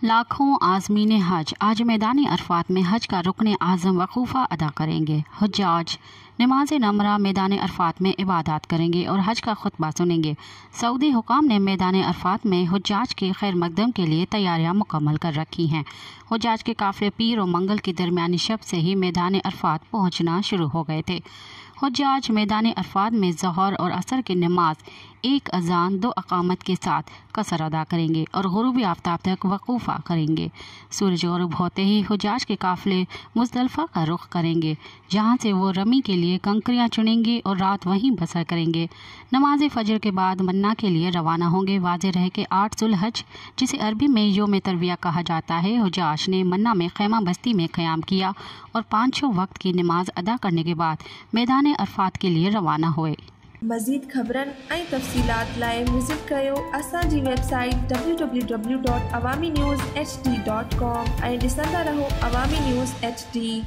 लाखों आज़मीन हज आज मैदान अरफात में हज का रुकन आज़म वकूफ़ा अदा करेंगे। हुज्जाज नमाज नमरा मैदान अरफात में इबादत करेंगे और हज का खुतबा सुनेंगे। सऊदी हुकाम ने मैदान अरफात में हुज्जाज के खैर मकदम के लिए तैयारियां मुकम्मल कर रखी हैं। हुज्जाज के काफ़िले पीर और मंगल की दरमियानी शब से ही मैदान अरफात पहुंचना शुरू हो गए थे। हुज्जाज मैदान अरफात में ज़ोहर और असर की नमाज एक अजान दो अकामत के साथ कसर अदा करेंगे और गुरूबी आफ्ताब तक वकूफ़ा करेंगे। सूरज गुरूब होते ही हुज्जाज के काफ़िले मुज़दलिफ़ा का रुख करेंगे, जहां से वो रमी के लिए कंकरियां चुनेंगे और रात वहीं बसर करेंगे। नमाज फजर के बाद मन्ना के लिए रवाना होंगे। वाज़ेह रहे कि 8 ज़ुल्हज जिसे अरबी में योम तरविया कहा जाता है, हुज्जाज ने मन्ना में खैमा बस्ती में क़याम किया और 5 वक्त की नमाज अदा करने के बाद मैदान अरफात के लिए रवाना हुए। मज़ीद ख़बरनि ऐं तफ़सीलात लाइ विज़िट कयो असांजी वेबसाइट www.awamiNewsHD.com ऐं ॾिसंदा रहो अवामी न्यूज़ HD।